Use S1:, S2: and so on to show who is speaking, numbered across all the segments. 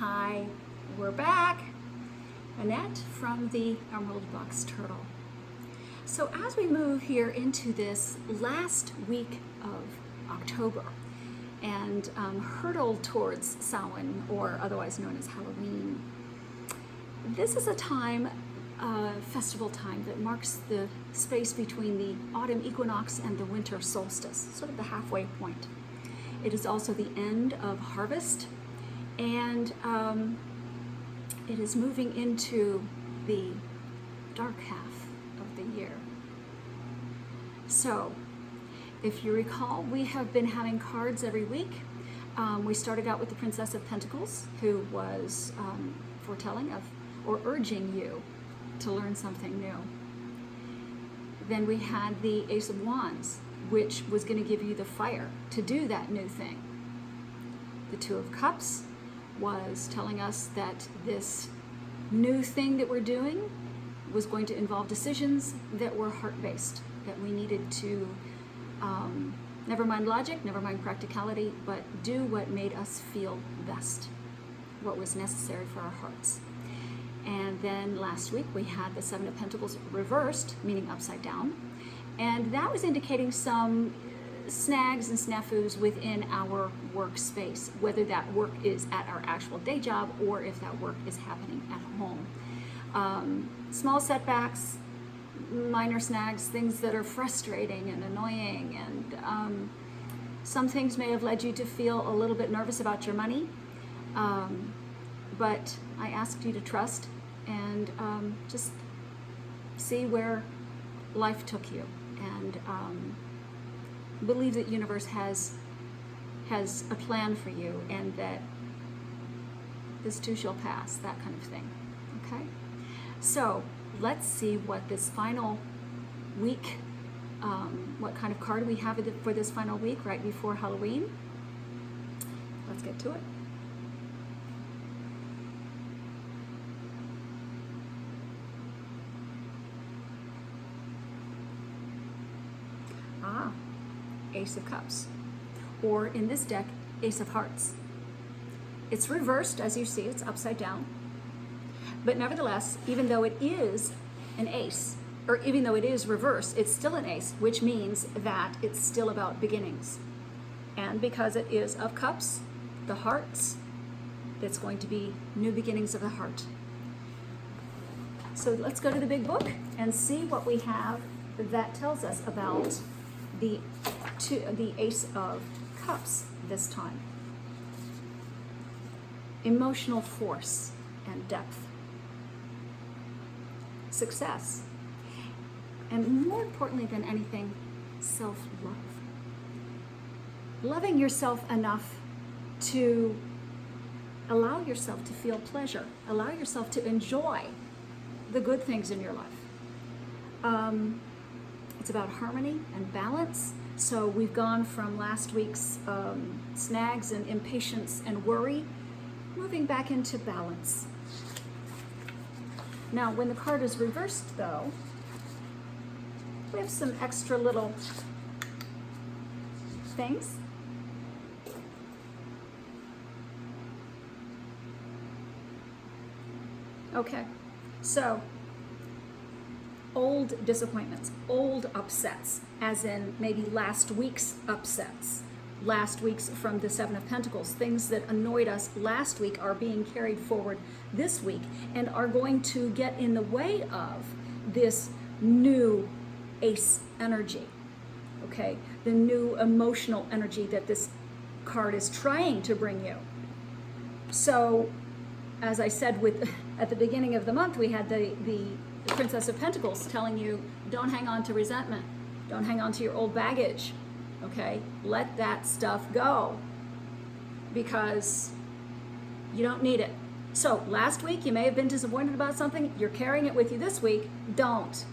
S1: Hi, we're back. Annette from the Emerald Box Turtle. So as we move here into this last week of October and hurtle towards Samhain, or otherwise known as Halloween, this is a time, festival time, that marks the space between the autumn equinox and the winter solstice, sort of the halfway point. It is also the end of harvest, and it is moving into the dark half of the year. So, if you recall, we have been having cards every week. We started out with the Princess of Pentacles, who was foretelling of, or urging you to learn something new. Then we had the Ace of Wands, which was going to give you the fire to do that new thing. The Two of Cups was telling us that this new thing that we're doing was going to involve decisions that were heart-based, that we needed to never mind logic, never mind practicality, but do what made us feel best, what was necessary for our hearts. And then last week we had the Seven of Pentacles reversed, meaning upside down, and that was indicating some snags and snafus within our workspace, whether that work is at our actual day job or if that work is happening at home. Small setbacks, minor snags, things that are frustrating and annoying, and some things may have led you to feel a little bit nervous about your money, but I asked you to trust and just see where life took you, and believe that universe has a plan for you, and that this too shall pass, that kind of thing. Okay, so let's see what this final week, what kind of card we have for this final week right before Halloween. Let's get to it. Ace of Cups, or in this deck, Ace of Hearts. It's reversed, as you see, it's upside down. But nevertheless, even though it is an ace, or even though it is reversed, it's still an ace, which means that it's still about beginnings. And because it is of cups, the hearts, it's going to be new beginnings of the heart. So let's go to the big book and see what we have that tells us about the Ace of Cups this time. Emotional force and depth. Success. And more importantly than anything, self-love. Loving yourself enough to allow yourself to feel pleasure, allow yourself to enjoy the good things in your life. It's about harmony and balance. So we've gone from last week's snags and impatience and worry, moving back into balance. Now, when the card is reversed, though, we have some extra little things. Okay, so old disappointments, old upsets, as in maybe last week's upsets, last week's from the Seven of Pentacles, things that annoyed us last week are being carried forward this week and are going to get in the way of this new ace energy, okay? The new emotional energy that this card is trying to bring you. So, as I said at the beginning of the month, we had the Princess of Pentacles telling you, don't hang on to resentment. Don't hang on to your old baggage, okay? Let that stuff go, because you don't need it. So last week, you may have been disappointed about something. You're carrying it with you this week. Don't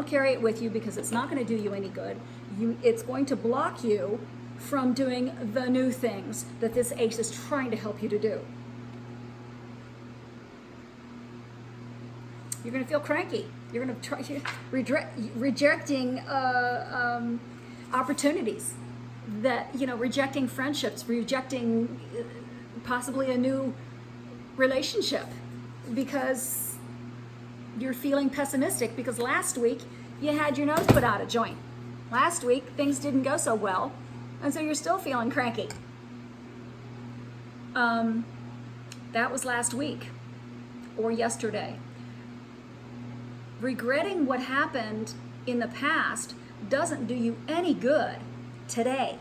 S1: carry it with you, because it's not going to do you any good. It's going to block you from doing the new things that this ace is trying to help you to do. You're going to feel cranky. You're going to try rejecting opportunities, that, rejecting friendships, rejecting possibly a new relationship because you're feeling pessimistic because last week you had your nose put out of joint. Last week things didn't go so well, and so you're still feeling cranky. That was last week or yesterday. Regretting what happened in the past doesn't do you any good today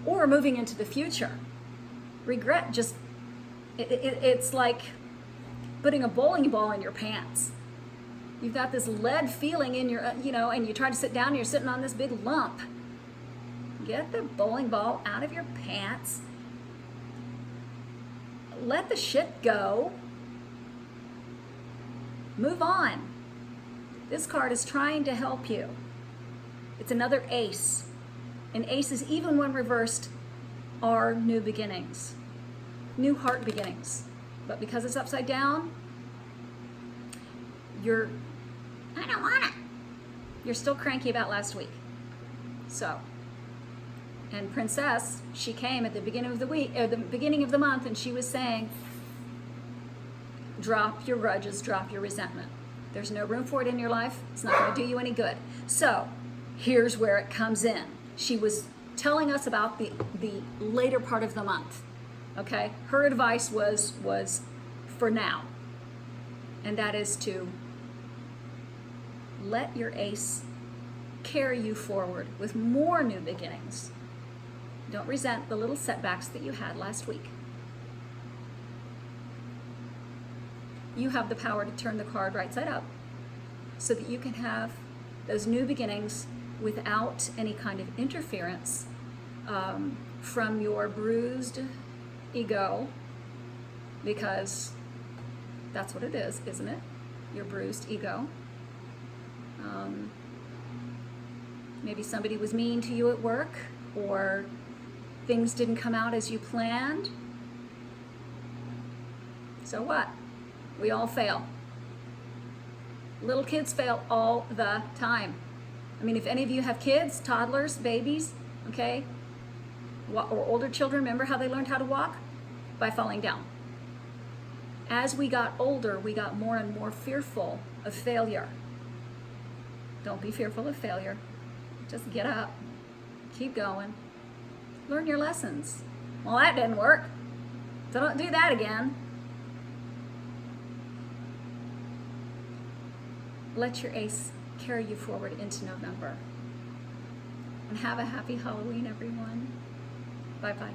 S1: or moving into the future. Regret just, it's like putting a bowling ball in your pants. You've got this lead feeling in your, and you try to sit down and you're sitting on this big lump. Get the bowling ball out of your pants. Let the shit go. Move on. This card is trying to help you. It's another ace. And aces, even when reversed, are new beginnings, new heart beginnings. But because it's upside down, I don't want it. You're still cranky about last week. So, and Princess, she came at the beginning of the week, or the beginning of the month, and she was saying, drop your grudges, drop your resentment. There's no room for it in your life. It's not going to do you any good. So, here's where it comes in. She was telling us about the later part of the month. Okay? Her advice was for now. And that is to let your ace carry you forward with more new beginnings. Don't resent the little setbacks that you had last week. You have the power to turn the card right side up so that you can have those new beginnings without any kind of interference from your bruised ego, because that's what it is, isn't it? Your bruised ego. Maybe somebody was mean to you at work, or things didn't come out as you planned. So what? We all fail. Little kids fail all the time. I mean, if any of you have kids, toddlers, babies, okay, or older children, remember how they learned how to walk? By falling down. As we got older, we got more and more fearful of failure. Don't be fearful of failure. Just get up. Keep going. Learn your lessons. Well, that didn't work, so don't do that again. Let your ace carry you forward into November. And have a happy Halloween, everyone. Bye-bye.